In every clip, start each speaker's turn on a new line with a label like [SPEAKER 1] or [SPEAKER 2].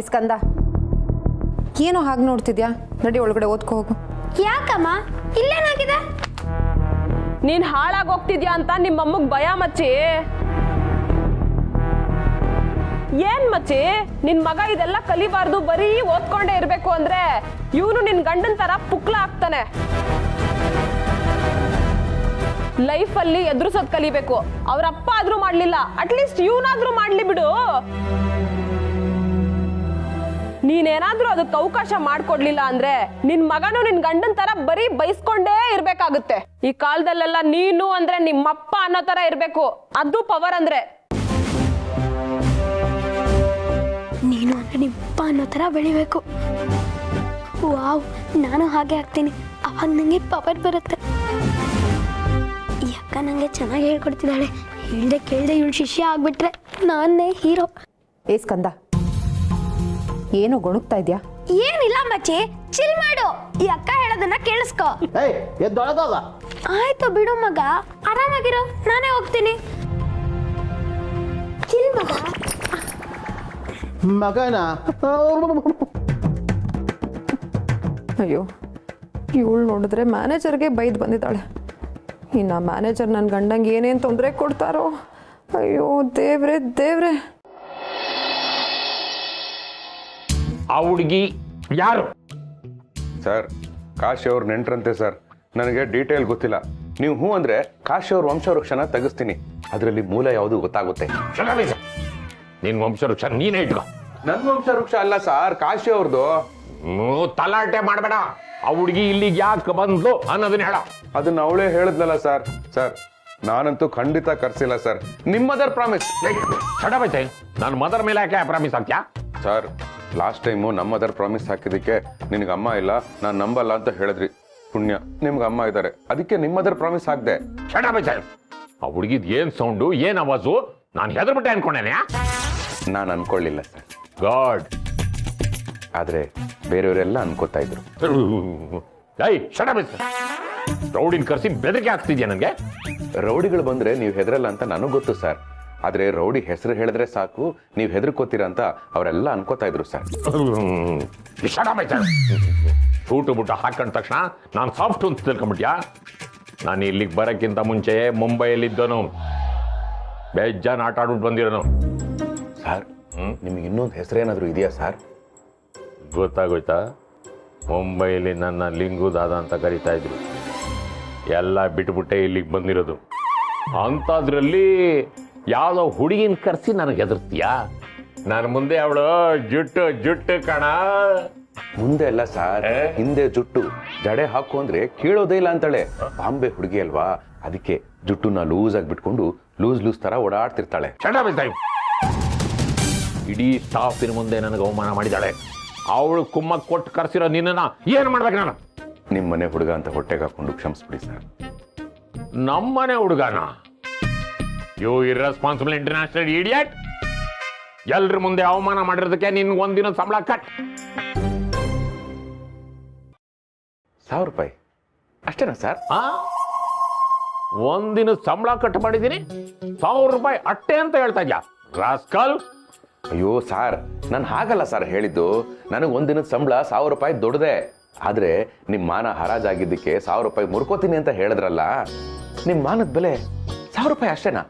[SPEAKER 1] ಸ್ಕಂದ, ಏನೋ ಹಾಗೆ ನೋಡ್ತಿದ್ಯಾ? ನಡಿ ಒಳಗಡೆ ಓದ್ಕೋ ಹೋಗು.
[SPEAKER 2] ಯಾಕಮ್ಮ, ಇಲ್ಲೇನಾಗಿದೆ?
[SPEAKER 3] ನೀನ್ ಹಾಳಾಗಿ ಹೋಗ್ತಿದ್ಯಾ ಅಂತ ನಿಮ್ಮಮ್ಮಗ್ ಭಯ ಮಚ್ಚಿ. ಏನ್ ಮಚ್ಚಿ, ನಿನ್ ಮಗ ಇದೆಲ್ಲ ಕಲಿಬಾರ್ದು, ಬರೀ ಓದ್ಕೊಂಡೇ ಇರ್ಬೇಕು ಅಂದ್ರೆ ಇವನು ನಿನ್ ಗಂಡನ್ ತರ ಪುಕ್ಲ ಆಗ್ತಾನೆ. ಲೈಫ್ ಅಲ್ಲಿ ಎದುರಿಸೋದ್ ಕಲಿಬೇಕು. ಅವ್ರಪ್ಪ ಆದ್ರೂ ಮಾಡ್ಲಿಲ್ಲ, ಅಟ್ಲೀಸ್ಟ್ ಇವನಾದ್ರೂ ಮಾಡ್ಲಿ ಬಿಡು. ನೀನೇನಾದ್ರೂ ಅದಕ್ಕೆ ಅವಕಾಶ ಮಾಡ್ಕೊಡ್ಲಿಲ್ಲ ಅಂದ್ರೆ ನಿನ್ ಮಗನು ನಿನ್ ಗಂಡನ್ ತರ ಬರೀ ಬೈಸ್ಕೊಂಡೇ ಇರ್ಬೇಕಾಗುತ್ತೆ. ಈ ಕಾಲದಲ್ಲೆಲ್ಲ ನೀನು ಅಂದ್ರೆ ನಿಮ್ಮಪ್ಪ ಅನ್ನೋ ತರ ಇರ್ಬೇಕು, ಅದು ಪವರ್ ಅಂದ್ರೆ.
[SPEAKER 2] ನೀನು ಅಂದ್ರೆ ನಿಮ್ಮಪ್ಪ ಅನ್ನೋ ತರ ಬೆಳಿಬೇಕು. ವಾವ್, ನಾನು ಹಾಗೆ ಆಗ್ತೀನಿ. ಅವಾಗ ನಂಗೆ ಪವರ್ ಬರುತ್ತೆ. ಈ ಅಕ್ಕ ನಂಗೆ ಚೆನ್ನಾಗಿ ಹೇಳ್ಕೊಡ್ತಿದ್ದಾಳೆ. ಹೇಳ್ದೆ ಕೇಳ್ದೆ ಇವಳು ಶಿಷ್ಯ ಆಗ್ಬಿಟ್ರೆ ನಾನೇ ಹೀರೋ.
[SPEAKER 1] ಸ್ಕಂದ, ಏನು ಗೊಣಗ್ತಾ ಇದ್ಯಾ?
[SPEAKER 2] ಏನಿಲ್ಲ ಮಚ್ಚಿ, ಚಿಲ್ ಮಾಡು. ಈ ಅಕ್ಕ ಹೇಳೋದನ್ನ ಕೇಳಿಸ್ಕೊ. ಆಯ್ತು ಬಿಡು ಮಗ, ಆರಾಮಾಗಿರೋ, ನಾನೇ ಹೋಗ್ತೀನಿ. ಚಿಲ್ ಮಗ.
[SPEAKER 4] ಮಗನ
[SPEAKER 1] ಅಯ್ಯೋ, ಇವಳು ನೋಡಿದ್ರೆ ಮ್ಯಾನೇಜರ್ಗೆ ಬೈದು ಬಂದಿದ್ದಾಳೆ. ಇನ್ನು ಮ್ಯಾನೇಜರ್ ನನ್ನ ಗಂಡಂಗೆ ಏನೇನು ತೊಂದರೆ ಕೊಡ್ತಾರೋ. ಅಯ್ಯೋ ದೇವ್ರೆ ದೇವ್ರೆ.
[SPEAKER 5] ಆ ಹುಡುಗಿ ಯಾರು?
[SPEAKER 6] ಸರ್, ಕಾಶಿ ಅವ್ರ ನೆಂಟ್ರಂತೆ ಸರ್. ನನಗೆ ಡೀಟೇಲ್ ಗೊತ್ತಿಲ್ಲ. ನೀವು ಹ್ಞೂ ಅಂದ್ರೆ ಕಾಶಿ ಅವ್ರ ವಂಶವೃಕ್ಷನ ತೆಗಿಸ್ತೀನಿ. ಅದರಲ್ಲಿ ಮೂಲ ಯಾವುದು ಗೊತ್ತಾಗುತ್ತೆ.
[SPEAKER 5] ನಿನ್ ವಂಶವೃಕ್ಷ ನೀನೇ ಇಟ್ಕೋ.
[SPEAKER 6] ನನ್ನ ವಂಶವೃಕ್ಷ ಅಲ್ಲ ಸರ್, ಕಾಶಿ ಅವ್ರದ್ದು.
[SPEAKER 5] ತಲಾಟೆ ಮಾಡಬೇಡ. ಆ ಹುಡುಗಿ ಇಲ್ಲಿಗೆ ಯಾಕೆ ಬಂದ್ಲು ಅನ್ನೋದನ್ನ ಹೇಳ.
[SPEAKER 6] ಅದನ್ನ ಅವಳೇ ಹೇಳಿದ್ಲಲ್ಲ ಸರ್. ಸರ್, ನಾನಂತೂ ಖಂಡಿತ ಕರ್ಸಿಲ್ಲ ಸರ್. ನಿಮ್ಮ ಮದರ್ ಪ್ರಾಮಿಸ್.
[SPEAKER 5] ಚಡಬೈತೆ, ನನ್ನ ಮದರ್ ಮೇಲೆ ಯಾಕೆ ಪ್ರಾಮಿಸ್ ಹಾಕ್ಯಾ?
[SPEAKER 6] ಸರ್, ಲಾಸ್ಟ್ ಟೈಮು ನಮ್ಮ ಮದರ್ ಪ್ರಾಮಿಸ್ ಹಾಕಿದ್ದಕ್ಕೆ ನಿನಗೆ ಅಮ್ಮ ಇಲ್ಲ, ನಾನು ನಂಬಲ್ಲ ಅಂತ ಹೇಳಿದ್ರಿ. ಪುಣ್ಯ, ನಿಮ್ಗೆ ಅಮ್ಮ ಇದ್ದಾರೆ, ಅದಕ್ಕೆ ನಿಮ್ಮ ಮದರ್ ಪ್ರಾಮಿಸ್ ಹಾಕ್ದೆ.
[SPEAKER 5] ಚಡಬೈತೆ, ಆ ಹುಡುಗಿದ್ ಏನ್ ಸೌಂಡು, ಏನ್ ಅವಾಜು, ನಾನು ಹೆದರ್ಬಿಟ್ಟೆ ಅನ್ಕೊಂಡೇನೆ.
[SPEAKER 6] ನಾನು ಅನ್ಕೊಳ್ಳಿಲ್ಲ ಸರ್.
[SPEAKER 5] ಗಾಡ್.
[SPEAKER 6] ಆದ್ರೆ ಬೇರೆಯವರೆಲ್ಲ ಅನ್ಕೋತಾ ಇದ್ರು.
[SPEAKER 5] ರೌಡಿನ ಕರ್ಸಿ ಬೆದರಿಕೆ ಆಗ್ತಿದ್ಯಾ ನನಗೆ?
[SPEAKER 6] ರೌಡಿಗಳು ಬಂದ್ರೆ ನೀವು ಹೆದರಲ್ಲ ಅಂತ ನನಗೆ ಗೊತ್ತು ಸರ್. ಆದ್ರೆ ರೌಡಿ ಹೆಸರು ಹೇಳಿದ್ರೆ ಸಾಕು ನೀವು ಹೆದರ್ಕೋತೀರಾ ಅಂತ ಅವರೆಲ್ಲ ಅನ್ಕೋತಾ ಇದ್ರು ಸರ್.
[SPEAKER 5] ಸೂಟು ಬುಟ್ಟ ಹಾಕೊಂಡ ತಕ್ಷಣ ನಾನು ಸಾಫ್ಟ್ ಅಂತ ತಿಳ್ಕೊಂಬಿಟ್ಯಾ? ನಾನು ಇಲ್ಲಿಗೆ ಬರೋಕ್ಕಿಂತ ಮುಂಚೆ ಮುಂಬೈಯಲ್ಲಿದ್ದನು. ಬೇಜಾನ್ ಆಟ ಆಡ್ಬಿಟ್ಟು ಬಂದಿರೋನು.
[SPEAKER 6] ಸರ್, ನಿಮ್ಗೆ ಇನ್ನೊಂದು ಹೆಸರೇನಾದ್ರೂ ಇದೆಯಾ ಸರ್?
[SPEAKER 5] ಗೊತ್ತಾಗೋಯ್ತಾ? ಮುಂಬೈಯಲ್ಲಿ ನನ್ನ ಲಿಂಗು ದಾದ ಅಂತ ಕರೀತಾ ಇದ್ರು. ಎಲ್ಲ ಬಿಟ್ಬಿಟ್ಟೆ ಇಲ್ಲಿಗೆ ಬಂದಿರೋದು. ಅಂಥದ್ರಲ್ಲಿ ಯಾವುದೋ ಹುಡುಗಿನ ಕರೆಸಿ ನನಗೆ ಹೆದರ್ತೀಯಾ? ನಾನು ಮುಂದೆ ಅವಳು ಜುಟ್ಟು ಜುಟ್ಟು ಕಣ.
[SPEAKER 6] ಮುಂದೆ ಅಲ್ಲ ಸರ್, ಹಿಂದೆ ಜುಟ್ಟು. ಜಡೆ ಹಾಕು ಅಂದ್ರೆ ಕೀಳೋದೇ ಇಲ್ಲ ಅಂತಾಳೆ. ಬಾಂಬೆ ಹುಡುಗಿ ಅಲ್ವಾ, ಅದಕ್ಕೆ ಜುಟ್ಟುನ ಲೂಸ್ ಆಗಿ ಬಿಟ್ಕೊಂಡು ಲೂಸ್ ತರ ಓಡಾಡ್ತಿರ್ತಾಳೆ.
[SPEAKER 5] ಇಡೀ ಸ್ಟಾಫಿನ ಮುಂದೆ ನನಗೆ ಅವಮಾನ ಮಾಡಿದಾಳೆ. ಅವಳು ಕುಮ್ಮ ಕೊಟ್ಟು ಕರ್ಸಿರೋ ನಿನ್ನ ಏನ್ ಮಾಡ್ಬೇಕು ನಾನು?
[SPEAKER 6] ನಿಮ್ಮನೆ ಹುಡುಗ ಅಂತ ಹೊಟ್ಟೆಗೆ ಹಾಕೊಂಡು ಕ್ಷಮಿಸ್ಬಿಡಿ ಸರ್.
[SPEAKER 5] ನಮ್ಮನೆ ಹುಡುಗನ? You irresponsible international idiot. ಎಲ್ರ ಮುಂದೆ ಅವಮಾನ ಮಾಡಿರೋದಕ್ಕೆ ನಿನ್ಗೆ ಒಂದಿನ ಸಂಬಳ ಕಟ್.
[SPEAKER 6] 1000 ರೂಪಾಯಿ ಅಷ್ಟೇನಾ ಸರ್?
[SPEAKER 5] ಒಂದಿನ ಸಂಬಳ ಕಟ್ ಮಾಡಿದ್ದೀನಿ, 1000 ರೂಪಾಯಿ ಅಟ್ಟೆ ಅಂತ ಹೇಳ್ತಾ ಇದ್ಯಾ ರಾಸ್ಕಲ್?
[SPEAKER 6] ಅಯ್ಯೋ ಸಾರ್, ನಾನು ಹಾಗಲ್ಲ ಸರ್ ಹೇಳಿದ್ದು. ನನಗೆ ಒಂದಿನದ ಸಂಬಳ 1000 ರೂಪಾಯಿ ದೊಡ್ಡದೆ. ಆದ್ರೆ ನಿಮ್ ಮಾನ ಹರಾಜಾಗಿದ್ದಕ್ಕೆ 1000 ರೂಪಾಯಿ ಮುರ್ಕೋತೀನಿ ಅಂತ ಹೇಳಿದ್ರಲ್ಲ, ನಿಮ್ ಮಾನದ ಬೆಲೆ 1000 ರೂಪಾಯಿ ಅಷ್ಟೇನಾ?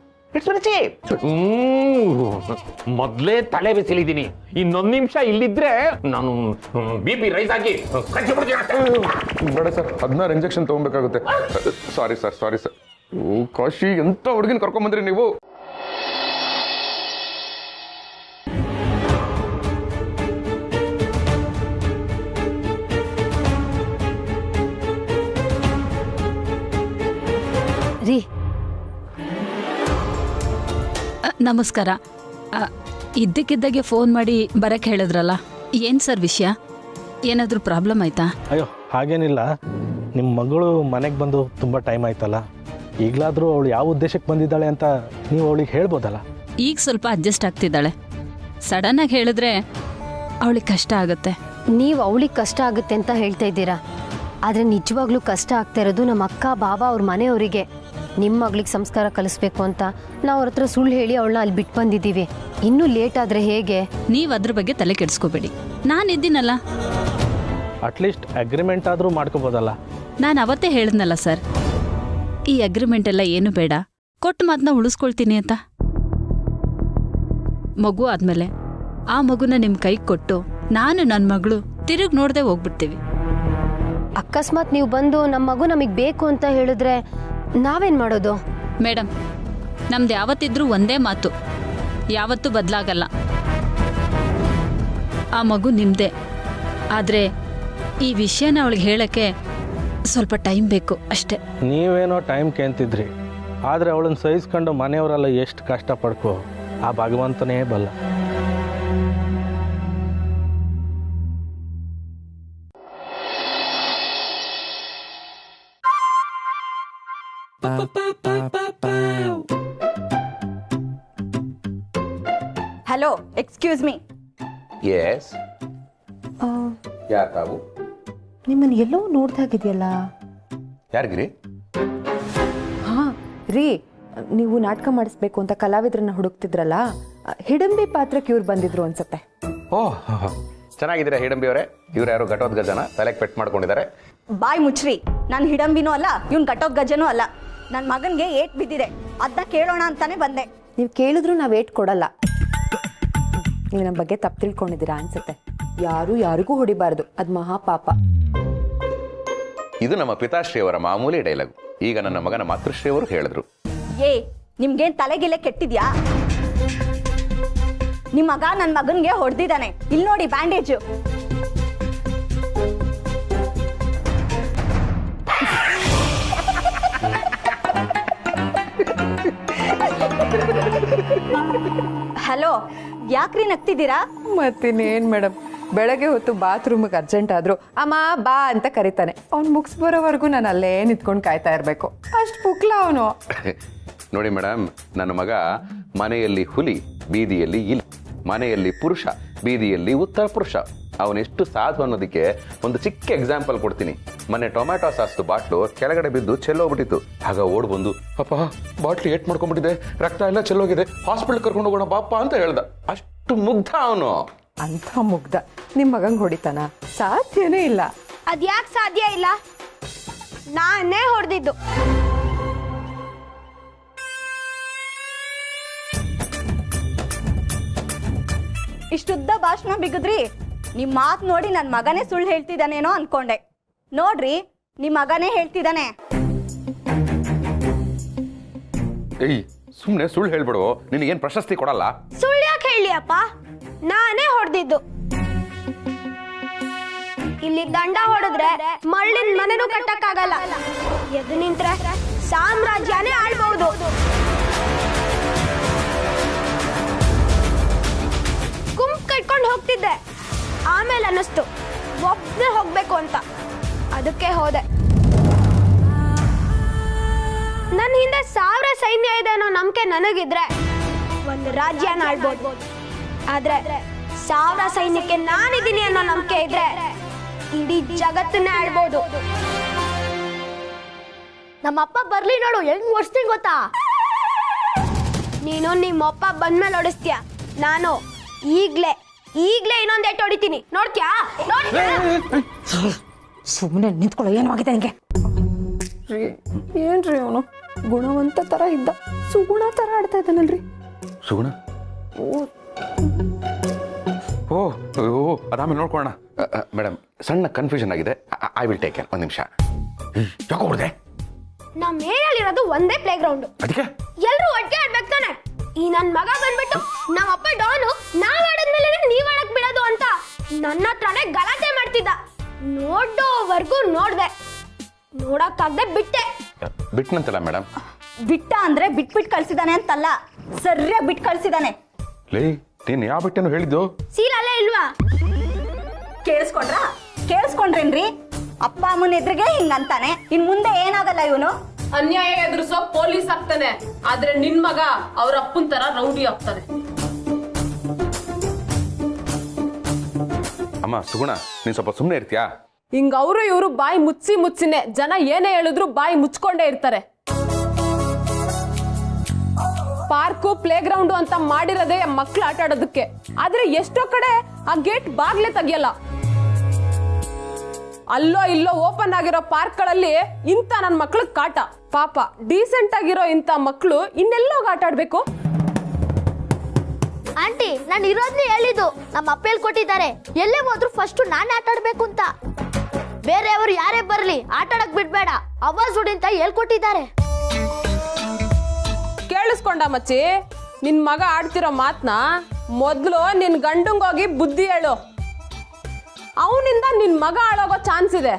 [SPEAKER 5] ಮೊದ್ಲೇ ತಲೆ ಬಿಸಿಲಿದ್ದೀನಿ. ಇನ್ನೊಂದು ನಿಮಿಷ ಇಲ್ಲಿದ್ರೆ ನಾನು BP ರೈಸ್ ಆಗಿ
[SPEAKER 6] ಬೇಡ ಸರ್, 16 ಇಂಜೆಕ್ಷನ್ ತಗೊಬೇಕಾಗುತ್ತೆ. Sorry sir. ಕಾಶಿ, ಎಂತ ಹುಡುಗಿನ ಕರ್ಕೊಂಡ್ ಬಂದ್ರಿ ನೀವು?
[SPEAKER 7] ರೀ, ನಮಸ್ಕಾರ. ಇದ್ದಕ್ಕಿದ್ದಾಗೆ ಫೋನ್ ಮಾಡಿ ಬರಕ್ಕೆ ಹೇಳಿದ್ರಲ್ಲ, ಏನು ಸರ್ ವಿಷಯ? ಏನಾದರೂ ಪ್ರಾಬ್ಲಮ್ ಆಯ್ತಾ?
[SPEAKER 8] ಅಯ್ಯೋ ಹಾಗೇನಿಲ್ಲ. ನಿಮ್ಮ ಮಗಳು ಮನೆಗೆ ಬಂದು ತುಂಬ ಟೈಮ್ ಆಯ್ತಲ್ಲ, ಈಗಲಾದರೂ ಅವಳು ಯಾವ ಉದ್ದೇಶಕ್ಕೆ ಬಂದಿದ್ದಾಳೆ ಅಂತ ನೀವು ಅವಳಿಗೆ ಹೇಳ್ಬೋದಲ್ಲ?
[SPEAKER 7] ಈಗ ಸ್ವಲ್ಪ ಅಡ್ಜಸ್ಟ್ ಆಗ್ತಿದ್ದಾಳೆ. ಸಡನ್ನಾಗಿ ಹೇಳಿದ್ರೆ ಅವಳಿಗೆ ಕಷ್ಟ ಆಗುತ್ತೆ.
[SPEAKER 2] ನೀವು ಅವಳಿಗೆ ಕಷ್ಟ ಆಗುತ್ತೆ ಅಂತ ಹೇಳ್ತಾ ಇದ್ದೀರಾ, ಆದರೆ ನಿಜವಾಗ್ಲೂ ಕಷ್ಟ ಆಗ್ತಾ ಇರೋದು ನಮ್ಮ ಅಕ್ಕ ಬಾಬಾ ಅವ್ರ ಮನೆಯವರಿಗೆ.
[SPEAKER 4] ನಿಮ್ಮ ಮಗಳಿಗೆ ಸಂಸ್ಕಾರ ಕಲಿಸ್ಬೇಕು ಅಂತ ನಾವು ಅವ್ರ ಹತ್ರ ಸುಳ್ಳು ಹೇಳಿ ಅವಳನ್ನ ಅಲ್ಲಿ ಬಿಟ್ಟು ಬಂದಿದ್ದೀವಿ. ಇನ್ನೂ ಲೇಟ್ ಆದರೆ ಹೇಗೆ?
[SPEAKER 7] ನೀವು ಅದ್ರ ಬಗ್ಗೆ ತಲೆ ಕೆಡಿಸ್ಕೋಬೇಡಿ, ನಾನಿದ್ದೀನಲ್ಲ.
[SPEAKER 8] ಅಟ್ಲೀಸ್ಟ್ ಅಗ್ರಿಮೆಂಟ್ ಆದರೂ ಮಾಡ್ಕೋಬೋದಲ್ಲ.
[SPEAKER 7] ನಾನು ಅವತ್ತೇ ಹೇಳಿದ್ನಲ್ಲ ಸರ್, ಈ ಅಗ್ರಿಮೆಂಟ್ ಎಲ್ಲ ಏನು ಬೇಡ, ಕೊಟ್ಟು ಮಾತನ್ನ ಉಳಿಸ್ಕೊಳ್ತೀನಿ ಅಂತ. ಮಗು ಆದಮೇಲೆ ಆ ಮಗುನ ನಿಮ್ಮ ಕೈಗೆ ಕೊಟ್ಟು ನಾನು ನನ್ನ ಮಗಳು ತಿರುಗಿ ನೋಡದೆ ಹೋಗ್ಬಿಡ್ತೀವಿ.
[SPEAKER 4] ಅಕಸ್ಮಾತ್ ನೀವು ಬಂದು ನಮ್ಮ ಮಗು ನಮಗೆ ಬೇಕು ಅಂತ ಹೇಳಿದ್ರೆ ನಾವೇನು ಮಾಡೋದು?
[SPEAKER 7] ಮೇಡಮ್, ನಮ್ದು ಯಾವತ್ತಿದ್ರೂ ಒಂದೇ ಮಾತು, ಯಾವತ್ತೂ ಬದಲಾಗಲ್ಲ. ಆ ಮಗು ನಿಮ್ಮದೇ. ಆದರೆ ಈ ವಿಷಯನ ಅವಳಿಗೆ ಹೇಳೋಕ್ಕೆ ಸ್ವಲ್ಪ ಟೈಮ್ ಬೇಕು ಅಷ್ಟೇ.
[SPEAKER 8] ನೀವೇನೋ ಟೈಮ್ ಕೇಂತಿದ್ರಿ, ಆದರೆ ಅವಳನ್ನ ಸಹಿಸ್ಕೊಂಡು ಮನೆಯವರೆಲ್ಲ ಎಷ್ಟು ಕಷ್ಟಪಡ್ಕೋ ಆ ಭಗವಂತನೇ ಬಲ್ಲ.
[SPEAKER 9] Hello, excuse me.
[SPEAKER 6] ಎಸ್, ಯಾರು ತಾವು?
[SPEAKER 1] ನಿಮ್ಮನ್ನು ಎಲ್ಲೋ ನೋಡ್ದಾಗಿದೆಯಲ್ಲ.
[SPEAKER 6] ಯಾರಿಗಿರಿ?
[SPEAKER 1] ಹಾಂ ರೀ, ನೀವು ನಾಟಕ ಮಾಡಿಸ್ಬೇಕು ಅಂತ ಕಲಾವಿದ್ರನ್ನ ಹುಡುಕ್ತಿದ್ರಲ್ಲ, ಹಿಡಂಬಿ ಪಾತ್ರಕ್ಕೆ ಇವ್ರು ಬಂದಿದ್ರು ಅನ್ಸುತ್ತೆ.
[SPEAKER 6] ಓಹ್, ಚೆನ್ನಾಗಿದ್ದೀರಾ ಹಿಡಂಬಿ ಅವರೇ? ಇವ್ರು ಯಾರು ಘಟೋದ್ಗಜನ ತಲೆಗೆ ಪೆಟ್ ಮಾಡ್ಕೊಂಡಿದ್ದಾರೆ.
[SPEAKER 9] ಬಾಯ್ ಮುಚ್ಚ್ರಿ. ನಾನು ಹಿಡಂಬಿನೂ ಅಲ್ಲ, ಇವ್ನು ಘಟೋದ್ಗಜನೂ ಅಲ್ಲ. ನನ್ನ ಮಗನಿಗೆ ಏಟ್ ಬಿದ್ದಿದೆ, ಅದನ್ನ ಕೇಳೋಣ ಅಂತಾನೆ ಬಂದೆ.
[SPEAKER 1] ನೀವು ಕೇಳಿದ್ರು ನಾವು ಏಟ್ ಕೊಡಲ್ಲ. ನೀವು ನಮ್ಮ ಬಗ್ಗೆ ತಪ್ಪು ತಿಳ್ಕೊಂಡಿದ್ದೀರಾ ಅನ್ಸುತ್ತೆ. ಯಾರಿಗೂ ಹೊಡಿಬಾರ್ದು, ಅದು ಮಹಾಪಾಪ.
[SPEAKER 6] ಇದು ನಮ್ಮ ಪಿತಾಶ್ರೀ ಅವರ ಮಾಮೂಲಿ ಡೈಲಾಗ್. ಈಗ ನನ್ನ ಮಗನ ಮಾತೃಶ್ರೀ ಅವರು ಹೇಳಿದ್ರು.
[SPEAKER 9] ನಿಮ್ಗೇನ್ ತಲೆಗಿಲೆ ಕೆಟ್ಟಿದ್ಯಾ? ನಿಮ್ ಮಗ ನನ್ನ ಮಗನ್ಗೆ ಹೊಡೆದಿದ್ದಾನೆ. ಇಲ್ಲಿ ನೋಡಿ ಬ್ಯಾಂಡೇಜು. ಹಲೋ, ಯಾಕ್ರಿ ನಗ್ತಿದ್ದೀರಾ?
[SPEAKER 1] ಮತ್ತಿನ್ನೇನು ಮೇಡಮ್, ಬೆಳಗ್ಗೆ ಹೊತ್ತು ಬಾತ್ರೂಮಿಗೆ ಅರ್ಜೆಂಟ್ ಆದರೂ ಅಮ್ಮ ಬಾ ಅಂತ ಕರಿತಾನೆ. ಅವ್ನು ಮುಗಿಸ್ ಬರೋವರೆಗೂ ನಾನು ಅಲ್ಲೇ ನಿಂತ್ಕೊಂಡು ಕಾಯ್ತಾ ಇರಬೇಕು. ಅಷ್ಟು ಪುಕ್ಲ ಅವನು.
[SPEAKER 6] ನೋಡಿ ಮೇಡಮ್, ನನ್ನ ಮಗ ಮನೆಯಲ್ಲಿ ಹುಲಿ, ಬೀದಿಯಲ್ಲಿ ಇಲಿ, ಮನೆಯಲ್ಲಿ ಪುರುಷ, ಬೀದಿಯಲ್ಲಿ ಉತ್ತರ ಪುರುಷ. ಅವನೆಷ್ಟು ಸಾಧು ಅನ್ನೋದಕ್ಕೆ ಒಂದು ಚಿಕ್ಕ ಎಕ್ಸಾಂಪಲ್ ಕೊಡ್ತೀನಿ. ಮೊನ್ನೆ ಟೊಮ್ಯಾಟೊ ಸಾಸ್ದು ಬಾಟ್ಲು ಕೆಳಗಡೆ ಬಿದ್ದು ಚೆಲ್ಲೋಗ್ಬಿಟ್ಟಿತ್ತು. ಆಗ ಓಡ್ ಬಂದು, ಅಪ್ಪ ಬಾಟ್ಲಿ ಏಟ್ ಮಾಡ್ಕೊಂಡ್ಬಿಟ್ಟಿದೆ, ರಕ್ತ ಎಲ್ಲ ಚೆಲ್ಲೋಗಿದೆ, ಹಾಸ್ಪಿಟಲ್ ಕರ್ಕೊಂಡು ಹೋಗೋಣ ಬಾಪ ಅಂತ ಹೇಳ್ದ. ಅಷ್ಟು ಮುಗ್ಧ ಅವನು.
[SPEAKER 1] ಅಂಥ ಮುಗ್ಧ ನಿಮ್ಮ ಮಗಂಗೆ ಹೊಡಿತಾನ? ಸಾಧ್ಯನೇ ಇಲ್ಲ.
[SPEAKER 2] ಅದ್ಯಾಕೆ ಸಾಧ್ಯ ಇಲ್ಲ? ನಾನೇ ಹೊಡೆದಿದ್ದು.
[SPEAKER 9] ಇಷ್ಟುದ್ದ ಭಾಷಣ ಬಿಗಿದ್ರಿ. ನಿಮ್ ಮಾತ್ ನೋಡಿ ನನ್ ಮಗನೇ ಸುಳ್ಳು ಹೇಳ್ತಿದ್ದಾನೇನೋ ಅನ್ಕೊಂಡೆ. ನೋಡ್ರಿ, ನಿಮ್ ಮಗನೇ ಹೇಳ್ತಿದ್ದಾನೆ.
[SPEAKER 6] ಏಯ್, ಸುಮ್ನೆ ಸುಳ್ಳು ಹೇಳ್ಬಿಡು, ನಿನಗೇನ್ ಪ್ರಶಸ್ತಿ ಕೊಡಲ್ಲ.
[SPEAKER 2] ಸುಳ್ಳು ಯಾಕೆ ಹೇಳಿ ಅಪ್ಪ? ನಾನೇ ಹೊಡೆದಿದ್ದು. ಇಲ್ಲಿ ದಂಡ ಹೊಡೆದ್ರೆ ಮಳ್ಳಿನ ಮನೆನೂ ಕಟ್ಟಕ್ಕಾಗಲ್ಲ. ಎದ್ದು ನಿಂತ್ರೆ ಸಾಮ್ರಾಜ್ಯನೇ ಆಳ್ಬಹುದು. ಗುಂಪು ಕಟ್ಕೊಂಡು ಹೋಗ್ತಿದ್ದೆ. ಆಮೇಲೆ ಅನ್ನಿಸ್ತು ಒಬ್ಬನೇ ಹೋಗ್ಬೇಕು ಅಂತ. ಅದಕ್ಕೆ ಹೋದೆ. ನನ್ನ ಹಿಂದೆ 1000 ಸೈನ್ಯ ಇದೆ ಅನ್ನೋ ನಂಬಿಕೆ ನನಗಿದ್ರೆ ಒಂದು ರಾಜ್ಯನ ಆಳ್ಬೋದು. ಆದ್ರೆ 1000 ಸೈನ್ಯಕ್ಕೆ ನಾನಿದ್ದೀನಿ ಅನ್ನೋ ನಂಬಿಕೆ ಇದ್ರೆ ಇಡೀ ಜಗತ್ತನ್ನೇ ಆಳ್ಬೋದು. ನಮ್ಮಪ್ಪ ಬರ್ಲಿ ನೋಡು, ಹೆಂಗ್ ಓಡಿಸ್ತೀನಿ ಗೊತ್ತಾ? ನೀನು ನಿಮ್ಮಪ್ಪ ಬಂದ್ಮೇಲೆ ಓಡಿಸ್ತೀಯ. ನಾನು ಈಗ್ಲೇ ಇನ್ನೊಂದು ಏಟು ಹೊಡಿತೀನಿ. ನೋಡ್ತ್ಯಾ?
[SPEAKER 1] ಸುಮ್ಮನೆ ನಿಂತ್ಕೊಳ್ಳೋ, ಏನಾಗಿದೆ ನಿಂಗೆ? ಏನ್ರಿ ಅವನು ಗುಣವಂತ ತರ ಇದ್ದ, ಸುಗುಣ ತರ ಆಡ್ತಾ ಇದ್ದಾನಲ್ರಿ.
[SPEAKER 6] ಸುಗುಣ? ಓಹ್, ಅದಾಮೇಲೆ ನೋಡ್ಕೊಳ್ಳೋಣ. ಮೇಡಮ್, ಸಣ್ಣ ಕನ್ಫ್ಯೂಷನ್ ಆಗಿದೆ. I will take care. ಒಂದು ನಿಮಿಷ. ಯಾಕೋ ಹೊಡೆದೆ?
[SPEAKER 2] ನಮ್ಮ ಏರಿಯಲ್ಲಿರೋದು ಒಂದೇ ಪ್ಲೇ ಗ್ರೌಂಡ್.
[SPEAKER 6] ಅದಕ್ಕೆ
[SPEAKER 2] ಎಲ್ರು ಒಟ್ಟಿಗೆ ಆಡ್ಬೇಕು ತಾನೆ. ಈ ನನ್ ಮಗ ಬಂದ್ಬಿಟ್ಟು ನಮ್ಮಪ್ಪ ಡಾನು ನಾವ್ ಆಡದ್ಮೇಲೆ ನೀವ್ ಆಡಕ್ ಬಿಡೋದು ಅಂತ ನನ್ನ ಹತ್ರನೇ ಗಲಾಟೆ ಮಾಡ್ತಿದ್ದ. ನೋಡೋವರೆಗೂ ನೋಡ್ದೆ, ನೋಡಕ್ಕಾಗ್ದೆ ಬಿಟ್ಟೆ.
[SPEAKER 6] ಬಿಟ್ನಂತಲ್ಲ ಮೇಡಮ್?
[SPEAKER 9] ಬಿಟ್ಟ ಅಂದ್ರೆ ಬಿಟ್ಬಿಟ್ಟು ಕಳ್ಸಿದಾನೆ ಅಂತಲ್ಲ, ಸರಿಯಾಗಿ ಬಿಟ್ಟು ಕಳ್ಸಿದಾನೆ.
[SPEAKER 6] ಲೇ, ನೀನ್ ಯಾವ ಬಿಟ್ಟೇನು ಹೇಳಿದ್ದು?
[SPEAKER 2] ಸೀಲ್ ಅಲ್ಲೇ ಇಲ್ವಾ?
[SPEAKER 9] ಕೇಳಿಸ್ಕೊಂಡ್ರೇನ್ರಿ? ಅಪ್ಪ ಅಮ್ಮನ ಎದುರಿಗೆ ಹಿಂಗಂತಾನೆ. ಇನ್ ಮುಂದೆ ಏನಾಗಲ್ಲ ಇವನು.
[SPEAKER 3] ಅನ್ಯಾಯ ಎದುರಿಸೋ ಪೊಲೀಸ್ ಆಗ್ತಾನೆ, ಆದ್ರೆ ನಿನ್ ಮಗ ಅವ್ರ ಅಪ್ಪನ್ ತರ ರೌಡಿ ಆಗ್ತಾನೆ.
[SPEAKER 6] ಅಮ್ಮ ಸುಗುಣ, ನೀನ್ ಸ್ವಲ್ಪ ಸುಮ್ಮನೆ ಇರ್ತೀಯಾ?
[SPEAKER 3] ಹಿಂಗ ಅವರು ಇವರು ಬಾಯಿ ಮುಚ್ಚಿನೇ ಜನ ಏನೇ ಹೇಳಿದ್ರು ಬಾಯಿ ಮುಚ್ಕೊಂಡೇ ಇರ್ತಾರೆ. ಪ್ಲೇ ಗ್ರೌಂಡು ಅಂತ ಮಾಡಿರೋದೇ ಮಕ್ಳು ಆಟ ಆಡೋದಕ್ಕೆ. ಆದ್ರೆ ಎಷ್ಟೋ ಕಡೆ ಆ ಗೇಟ್ ಬಾಗ್ಲೇ ತೆಗಿಯಲ್ಲ. ಅಲ್ಲೋ ಇಲ್ಲೋ ಓಪನ್ ಆಗಿರೋ ಪಾರ್ಕ್ಗಳಲ್ಲಿ ಇಂಥ ನನ್ನ ಮಕ್ಳು ಕಾಟ. ಪಾಪ ಡೀಸೆಂಟ್ ಆಗಿರೋ ಇಂಥ ಮಕ್ಳು ಇನ್ನೆಲ್ಲೋಗಿ ಆಟ ಆಡ್ಬೇಕು?
[SPEAKER 2] ಆಂಟಿ, ನಾನು ಇರೋದ್ನೇ ಹೇಳಿದ್ದು. ನಮ್ಮ ಅಪ್ಪ ಹೇಳ್ಕೊಟ್ಟಿದ್ದಾರೆ, ಎಲ್ಲೇ ಹೋದ್ರು ಫಸ್ಟ್ ನಾನೇ ಆಟ ಆಡ್ಬೇಕು ಅಂತ. ಬೇರೆಯವರು ಯಾರೇ ಬರ್ಲಿ ಆಟ ಆಡಕ್ ಬಿಡ್ಬೇಡ, ಅವಾಜ್ ಹೊಡಿ ಅಂತ ಹೇಳ್ಕೊಟ್ಟಿದ್ದಾರೆ.
[SPEAKER 3] ಕೇಳಿಸ್ಕೊಂಡ ಮಚ್ಚಿ, ನಿನ್ ಮಗ ಆಡ್ತಿರೋ ಮಾತ್ನ ಮೊದ್ಲು ನಿನ್ ಗಂಡಂಗೋಗಿ ಬುದ್ಧಿ ಹೇಳು. ಅವನಿಂದ ನಿನ್ ಮಗ ಆಳೋಗೋ ಚಾನ್ಸ್ ಇದೆ.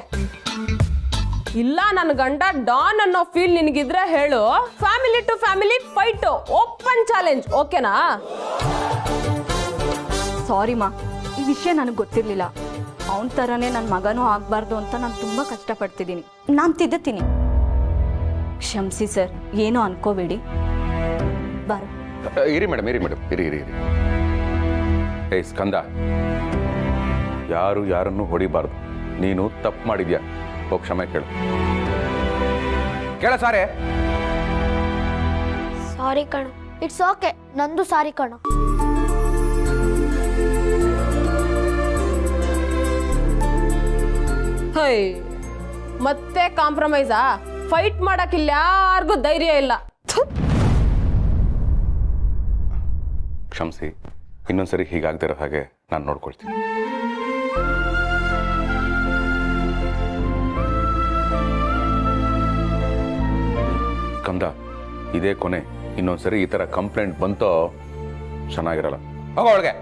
[SPEAKER 3] ಇಲ್ಲ ನನ್ನ ಗಂಡ ಡಾನ್ ಅನ್ನೋ ಫೀಲ್ ನಿನಗಿದ್ರೆ ಹೇಳು. Family to family fight, open challenge, ಓಕೆನಾ?
[SPEAKER 9] ಸಾರಿ ಮಾ, ಈ ವಿಷಯ ನನಗೆ ಗೊತ್ತಿರಲಿಲ್ಲ. ಅವನ ಥರನೇ ನನ್ನ ಮಗನೂ ಆಗಬಾರ್ದು ಅಂತ ನಾನು ತುಂಬ ಕಷ್ಟಪಡ್ತಿದ್ದೀನಿ. ನಾನು ತಿದ್ದುತ್ತೀನಿ. ಕ್ಷಮಿಸಿ ಸರ್, ಏನೂ ಅನ್ಕೋಬೇಡಿ. ಬಾರು.
[SPEAKER 6] ಇರಿ ಮೇಡಮ್, ಇರಿ. ಏಯ್ ಸ್ಕಂದ, ಯಾರು ಯಾರನ್ನು ಹೊಡಿಬಾರ್ದು. ನೀನು ತಪ್ಪು ಮಾಡಿದ್ಯಾ, ಹೋಗಿ ಕ್ಷಮೆ ಕೇಳ ಸಾರೇ.
[SPEAKER 2] ಸಾರಿ ಕಣ. ಇಟ್ಸ್ ಓಕೆ, ನಂದು ಸಾರಿ ಕಣ.
[SPEAKER 3] ಹೈ, ಮತ್ತೆ ಕಾಂಪ್ರಮೈಸಾ? ಫೈಟ್ ಮಾಡಕ್ಕಿಲ್ಲ, ಯಾರಿಗೂ ಧೈರ್ಯ ಇಲ್ಲ.
[SPEAKER 6] ಕ್ಷಮಿಸಿ, ಇನ್ನೊಂದ್ಸರಿ ಹೀಗಾಗ್ದಿರೋ ಹಾಗೆ ನಾನು ನೋಡ್ಕೊಳ್ತೀನಿ. ಕಂದ, ಇದೇ ಕೊನೆ. ಇನ್ನೊಂದ್ಸರಿ ಈ ತರ ಕಂಪ್ಲೇಂಟ್ ಬಂತೋ ಚೆನ್ನಾಗಿರಲ್ಲ. ಹೋಗೋ ಒಳಗೆ.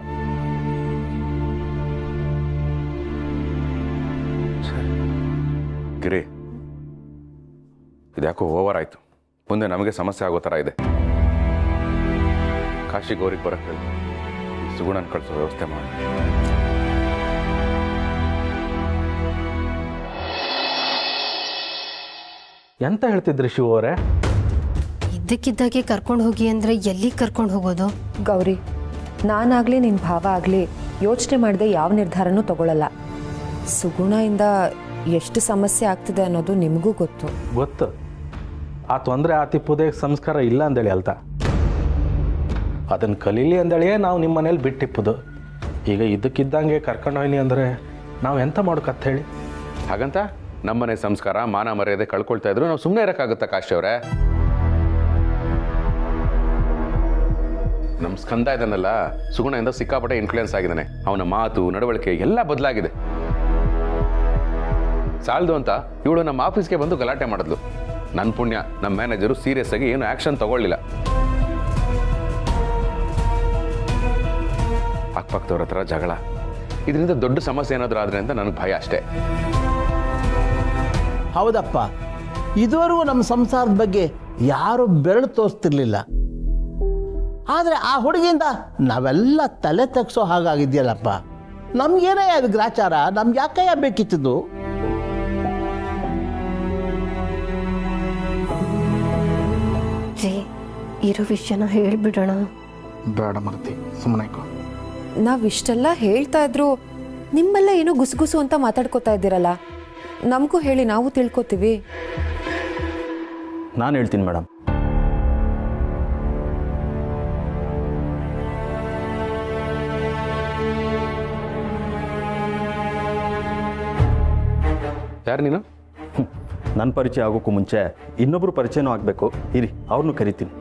[SPEAKER 6] ಗಿರಿ, ಇದ್ಯಾಕೋ ಓವರ್ ಆಯ್ತು. ಮುಂದೆ ನಮಗೆ ಸಮಸ್ಯೆ ಆಗೋ ಥರ ಇದೆ. ಕಾಶಿ ಗೌರಿಗೆ ಬರಕ್ಕೆ ಹೇಳಿ, ಸುಗುಣನ್ ಕಳಿಸೋ ವ್ಯವಸ್ಥೆ ಮಾಡಿ.
[SPEAKER 8] ಎಂತ ಹೇಳ್ತಿದ್ರಿ ಶಿವ ಅವರೇ?
[SPEAKER 4] ಇದ್ದಕ್ಕಿದ್ದಾಗೆ ಕರ್ಕೊಂಡು ಹೋಗಿ ಅಂದರೆ ಎಲ್ಲಿಗೆ ಕರ್ಕೊಂಡು ಹೋಗೋದು?
[SPEAKER 1] ಗೌರಿ, ನಾನಾಗಲಿ ನಿನ್ನ ಭಾವ ಆಗಲಿ ಯೋಚನೆ ಮಾಡದೆ ಯಾವ ನಿರ್ಧಾರನೂ ತಗೊಳ್ಳಲ್ಲ. ಸುಗುಣದಿಂದ ಎಷ್ಟು ಸಮಸ್ಯೆ ಆಗ್ತಿದೆ ಅನ್ನೋದು ನಿಮಗೂ ಗೊತ್ತು.
[SPEAKER 8] ಆ ತೊಂದರೆ ಆ ತಿಪ್ಪುದೇ ಸಂಸ್ಕಾರ ಇಲ್ಲ ಅಂದೇಳಿ ಅಲ್ತಾ, ಅದನ್ನು ಕಲೀಲಿ ಅಂದೇಳಿಯೇ ನಾವು ನಿಮ್ಮ ಮನೇಲಿ ಬಿಟ್ಟಿಪ್ಪುದು. ಈಗ ಇದ್ದಕ್ಕಿದ್ದಂಗೆ ಕರ್ಕೊಂಡು ಹೋಯ್ನಿ ಅಂದರೆ ನಾವು ಎಂತ ಮಾಡೋಕತ್ತ ಹೇಳಿ?
[SPEAKER 6] ಹಾಗಂತ ನಮ್ಮನೆ ಸಂಸ್ಕಾರ ಮಾನ ಮರ್ಯಾದೆ ಕಳ್ಕೊಳ್ತಾ ಇದ್ರು ನಾವು ಸುಮ್ಮನೆ ಇರೋಕ್ಕಾಗುತ್ತಾ ಕಾಶಿ ಅವರೇ? ನಮ್ಮ ಸ್ಕಂದ ಇದನ್ನಲ್ಲ, ಸುಗುಣದಿಂದ ಸಿಕ್ಕಾಪಟ್ಟೆ ಇನ್ಫ್ಲೂಯೆನ್ಸ್ ಆಗಿದ್ದಾನೆ. ಅವನ ಮಾತು ನಡವಳಿಕೆ ಎಲ್ಲ ಬದಲಾಗಿದೆ. ಸಾಲದು ಅಂತ ಇವಳು ನಮ್ಮ ಆಫೀಸ್ಗೆ ಬಂದು ಗಲಾಟೆ ಮಾಡಿದ್ಲು. ನನ್ನ ಪುಣ್ಯ ನಮ್ಮ ಮ್ಯಾನೇಜರು ಸೀರಿಯಸ್ ಆಗಿ ಏನು ಆಕ್ಷನ್ ತಗೊಳ್ಳಿಲ್ಲ. ಅಕ್ಕಪಕ್ಕದವ್ರ ಹತ್ರ ಜಗಳ, ಇದರಿಂದ ದೊಡ್ಡ ಸಮಸ್ಯೆ ಏನಾದರೂ ಆದ್ರೆ ಅಂತ ನನಗೆ ಭಯ ಅಷ್ಟೇ.
[SPEAKER 10] ಹೌದಪ್ಪ, ಇದುವರೆಗೂ ನಮ್ಮ ಸಂಸಾರದ ಬಗ್ಗೆ ಯಾರು ಬೆರಳು ತೋರಿಸ್ತಿರ್ಲಿಲ್ಲ. ಆದರೆ ಆ ಹುಡುಗಿಯಿಂದ ನಾವೆಲ್ಲ ತಲೆ ತೆಗ್ಸೋ ಹಾಗಾಗಿದೆಯಲ್ಲಪ್ಪ. ನಮ್ಗೇನೇ ಅದು ಗ್ರಾಚಾರ, ನಮ್ಗೆ ಯಾಕಯ್ಯ ಬೇಕಿತ್ತು?
[SPEAKER 4] ಇರೋ ವಿಷಯನ ಹೇಳ್ಬಿಡೋಣ.
[SPEAKER 8] ಬೇಡ ಮರ್ತಿ, ಸುಮ್ಮನೆ.
[SPEAKER 1] ನಾವಿಷ್ಟೆಲ್ಲ ಹೇಳ್ತಾ ಇದ್ರು ನಿಮ್ಮೆಲ್ಲ ಏನೋ ಗುಸುಗುಸು ಅಂತ ಮಾತಾಡ್ಕೋತಾ ಇದ್ದೀರಲ್ಲ, ನಮಗೂ ಹೇಳಿ, ನಾವು ತಿಳ್ಕೊತೀವಿ.
[SPEAKER 11] ನಾನು ಹೇಳ್ತೀನಿ ಮೇಡಮ್.
[SPEAKER 6] ಯಾರು ನೀನು?
[SPEAKER 11] ನನ್ನ ಪರಿಚಯ ಆಗೋಕ್ಕೂ ಮುಂಚೆ ಇನ್ನೊಬ್ರು ಪರಿಚಯನೂ ಆಗಬೇಕು. ಇರಿ, ಅವ್ರನ್ನೂ ಕರಿತೀನಿ.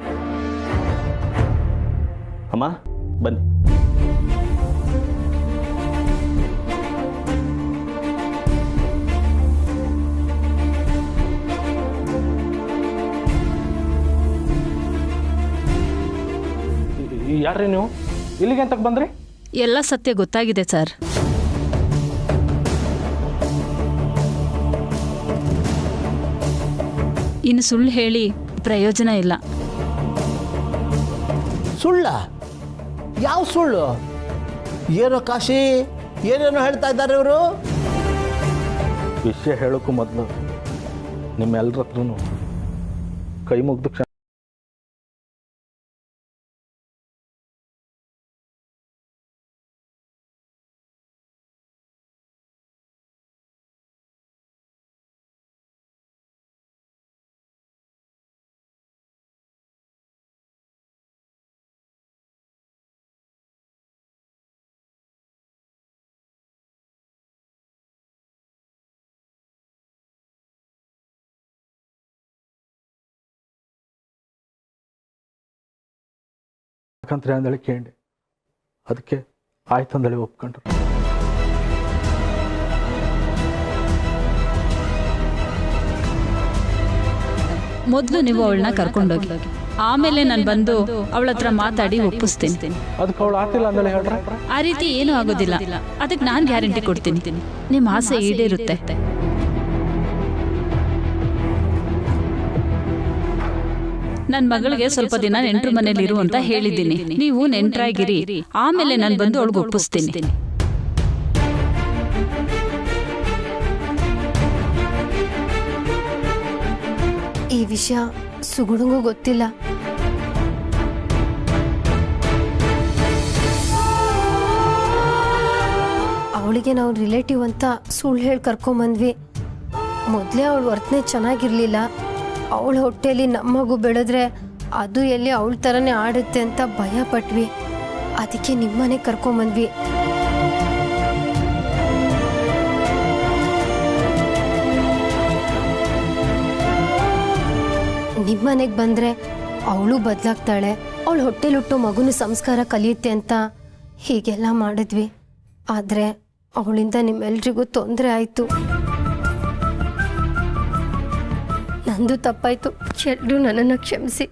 [SPEAKER 11] ಅಮ್ಮ ಬನ್ನಿ.
[SPEAKER 8] ಯಾರ್ರಿ ನೀವು? ಇಲ್ಲಿಗೆ ಅಂತಕ್ಕೆ ಬಂದ್ರಿ?
[SPEAKER 7] ಎಲ್ಲ ಸತ್ಯ ಗೊತ್ತಾಗಿದೆ ಸರ್. ಇನ್ನು ಸುಳ್ಳು ಹೇಳಿ ಪ್ರಯೋಜನ ಇಲ್ಲ.
[SPEAKER 10] ಸುಳ್ಳ? ಯಾವ ಸುಳ್ಳು? ಏನೋ ಕಾಶಿ, ಏನೇನೋ ಹೇಳ್ತಾ ಇದ್ದಾರೆ ಇವರು.
[SPEAKER 8] ವಿಷಯ ಹೇಳೋಕ್ಕೂ ಮೊದಲು ನಿಮ್ಮೆಲ್ಲರ ಹತ್ರನೂ ಕೈ ಮುಗ್ದು ಮಾಡ್ಕೊಂತಾರೆ ಅಂದೇಳಿ ಕೇಳಿ, ಅದಕ್ಕೆ ಆಯ್ತು ಅಂದೇಳಿ ಒಪ್ಕೊಂಡ್ರು.
[SPEAKER 7] ಮೊದಲು ನೀವು ಅವಳನ್ನ ಕರ್ಕೊಂಡೋಗಿ, ಆಮೇಲೆ ನಾನು ಬಂದು ಅವಳ ಹತ್ರ ಮಾತಾಡಿ ಒಪ್ಪಿಸ್ತೀನಿ.
[SPEAKER 8] ಅದಕ್ಕೆ ಅವಳು ಆಗ್ತಿಲ್ಲ ಅಂದೇಳಿ ಹೇಳ್ರ.
[SPEAKER 7] ಆ ರೀತಿ ಏನೂ ಆಗೋದಿಲ್ಲ. ಅದಕ್ಕೆ ನಾನು ಗ್ಯಾರಂಟಿ ಕೊಡ್ತೀನಿ, ನಿಮ್ಮ ಆಸೆ ಈಡೇರುತ್ತೆ. ನನ್ನ ಮಗಳಿಗೆ ಸ್ವಲ್ಪ ದಿನ ನೆಂಟ್ರ ಮನೇಲಿ ಇರು ಅಂತ ಹೇಳಿದ್ದೀನಿ. ನೀವು ನೆಂಟ್ರಾಗಿರಿ, ಆಮೇಲೆ ನಾನು ಬಂದು ಅವಳಿಗೆ ಒಪ್ಪಿಸ್ತೀನಿ.
[SPEAKER 4] ಈ ವಿಷಯ ಸುಗುಣಗೂ ಗೊತ್ತಿಲ್ಲ. ಅವಳಿಗೆ ನಾವು ರಿಲೇಟಿವ್ ಅಂತ ಸುಳ್ಳು ಹೇಳಿ ಕರ್ಕೊಂಬಂದ್ವಿ. ಮೊದಲೇ ಅವಳ ವರ್ತನೆ ಚೆನ್ನಾಗಿರ್ಲಿಲ್ಲ. ಅವಳ ಹೊಟ್ಟೆಯಲ್ಲಿ ನಮ್ಮ ಮಗು ಬೆಳೆದ್ರೆ ಅದು ಎಲ್ಲಿ ಅವಳ ಥರನೇ ಆಡುತ್ತೆ ಅಂತ ಭಯ ಪಟ್ವಿ. ಅದಕ್ಕೆ ನಿಮ್ಮನೆ ಕರ್ಕೊಂಬಂದ್ವಿ. ನಿಮ್ಮನೆಗೆ ಬಂದರೆ ಅವಳು ಬದಲಾಗ್ತಾಳೆ, ಅವಳ ಹೊಟ್ಟೆಲಿಟ್ಟು ಮಗುನ ಸಂಸ್ಕಾರ ಕಲಿಯುತ್ತೆ ಅಂತ ಹೀಗೆಲ್ಲ ಮಾಡಿದ್ವಿ. ಆದರೆ ಅವಳಿಂದ ನಿಮ್ಮೆಲ್ರಿಗೂ ತೊಂದರೆ ಆಯಿತು. ನಂದು ತಪ್ಪಾಯಿತು. ಎಲ್ಲರೂ ನನ್ನನ್ನು ಕ್ಷಮಿಸಿ.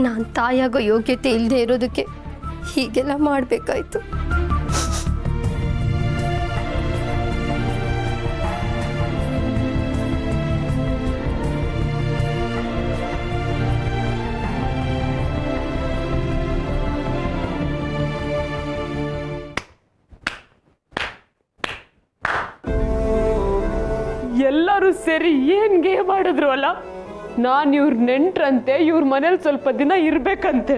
[SPEAKER 4] ನಾನು ತಾಯಾಗೋ ಯೋಗ್ಯತೆ ಇಲ್ಲದೆ ಇರೋದಕ್ಕೆ ಹೀಗೆಲ್ಲ ಮಾಡಬೇಕಾಯ್ತು.
[SPEAKER 3] ಎಲ್ಲರೂ ಸೇರಿ ಏನ್ ಗೇಮ್ ಆಡಿದ್ರು ಅಲ್ಲ. ನಾನು ಇವ್ರ ನೆಂಟ್ರಂತೆ, ಇವ್ರ ಮನೇಲಿ ಸ್ವಲ್ಪ ದಿನ ಇರ್ಬೇಕಂತೆ.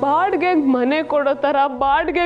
[SPEAKER 3] ಬಾಡ್ಗೆ ಮನೆ ಕೊಡೋ ತರ ಬಾಡ್ಗೆ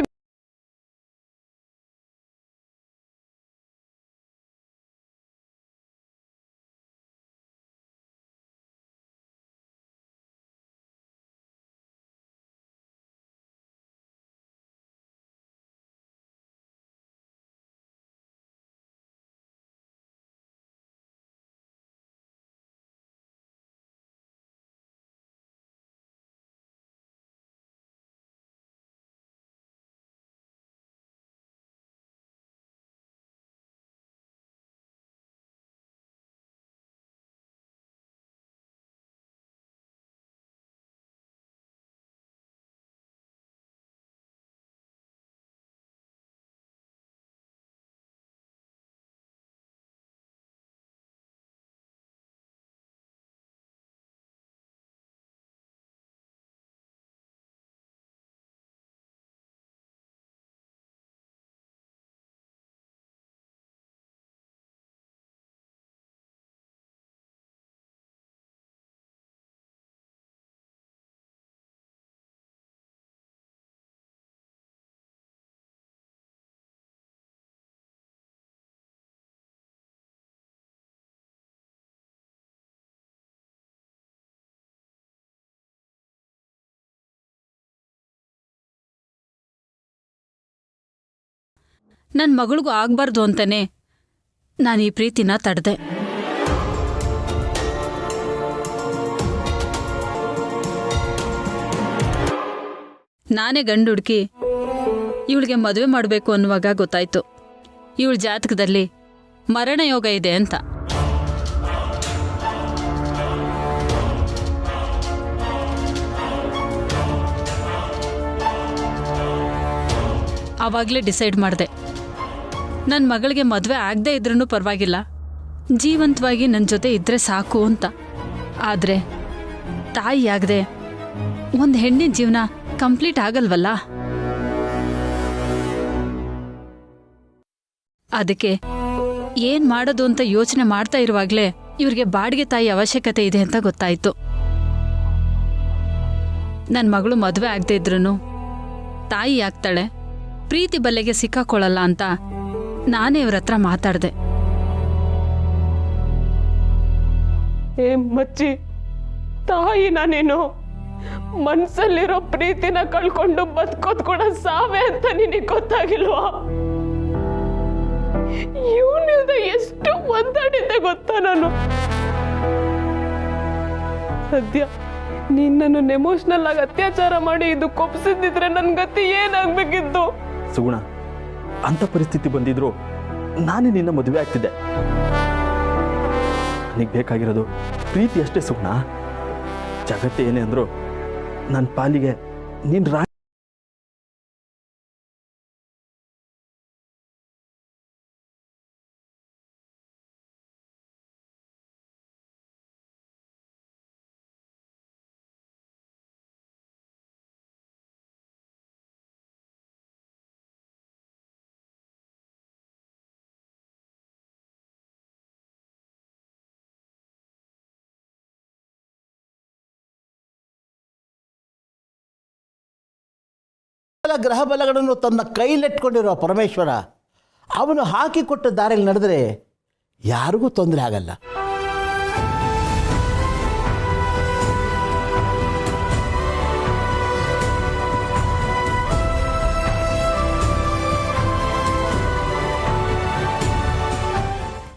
[SPEAKER 7] ನನ್ನ ಮಗಳಿಗೂ ಆಗ್ಬಾರ್ದು ಅಂತಾನೆ ನಾನು ಈ ಪ್ರೀತಿನ ತಡೆದೆ. ನಾನೇ ಗಂಡು ಹುಡುಕಿ ಇವಳಿಗೆ ಮದುವೆ ಮಾಡಬೇಕು ಅನ್ನುವಾಗ ಗೊತ್ತಾಯ್ತು ಇವಳ ಜಾತಕದಲ್ಲಿ ಮರಣ ಯೋಗ ಇದೆ ಅಂತ. ಆವಾಗಲೇ ಡಿಸೈಡ್ ಮಾಡಿದೆ, ನನ್ನ ಮಗಳಿಗೆ ಮದುವೆ ಆಗದೆ ಇದ್ರೂ ಪರವಾಗಿಲ್ಲ, ಜೀವಂತವಾಗಿ ನನ್ನ ಜೊತೆ ಇದ್ರೆ ಸಾಕು ಅಂತ. ಆದರೆ ತಾಯಿ ಆಗದೆ ಒಂದು ಹೆಣ್ಣಿನ ಜೀವನ ಕಂಪ್ಲೀಟ್ ಆಗಲ್ವಲ್ಲ. ಅದಕ್ಕೆ ಏನ್ ಮಾಡೋದು ಅಂತ ಯೋಚನೆ ಮಾಡ್ತಾ ಇರುವಾಗಲೇ ಇವ್ರಿಗೆ ಬಾಡಿಗೆ ತಾಯಿ ಅವಶ್ಯಕತೆ ಇದೆ ಅಂತ ಗೊತ್ತಾಯ್ತು. ನನ್ನ ಮಗಳು ಮದುವೆ ಆಗದೆ ಇದ್ರೂ ತಾಯಿ ಆಗ್ತಾಳೆ, ಪ್ರೀತಿ ಬಲ್ಲೆಗೆ ಸಿಕ್ಕಾಕೊಳ್ಳಲ್ಲ ಅಂತ ನಾನೇ ಇವ್ರ ಹತ್ರ ಮಾತಾಡ್ದೆ.
[SPEAKER 3] ಏ ಮಚ್ಚಿ, ತಾಯಿ ನಾನೇನು ಮನ್ಸಲ್ಲಿರೋ ಪ್ರೀತಿನ ಕಳ್ಕೊಂಡು ಬದುಕೋದ್ ಕೂಡ ಸಾವೇ ಅಂತ ನಿನಗೆ ಗೊತ್ತಾಗಿಲ್ವಾ? ಇವನಿಂದ ಎಷ್ಟು ಒಂದಾಡಿದ್ದೆ ಗೊತ್ತಾ ನಾನು. ಸದ್ಯ ನೀನ್ ನನ್ನನ್ನು ಎಮೋಷನಲ್ ಆಗಿ ಅತ್ಯಾಚಾರ ಮಾಡಿ ಇದು ಕೊಪ್ಸಿದ್ರೆ ನನ್ ಗತಿ ಏನಾಗ್ಬೇಕಿತ್ತು?
[SPEAKER 11] ಸುಗುಣ, ಅಂಥ ಪರಿಸ್ಥಿತಿ ಬಂದಿದ್ರು ನಾನೇ ನಿನ್ನ ಮದುವೆ ಆಗ್ತಿದ್ದೆ. ನನಗೆ ಬೇಕಾಗಿರೋದು ಪ್ರೀತಿ ಅಷ್ಟೇ ಸುಗುಣ. ಜಗತ್ತೇ ಏನೇ ಅಂದ್ರು ನನ್ನ ಪಾಲಿಗೆ ನೀನು
[SPEAKER 10] ಗ್ರಹ ಬಲಗಳನ್ನು ತನ್ನ ಕೈಲೆಟ್ಕೊಂಡಿರೋ ಪರಮೇಶ್ವರ ಅವನು ಹಾಕಿಕೊಟ್ಟ ದಾರಿಯಲ್ಲಿ ನಡೆದರೆ ಯಾರಿಗೂ ತೊಂದರೆ ಆಗಲ್ಲ.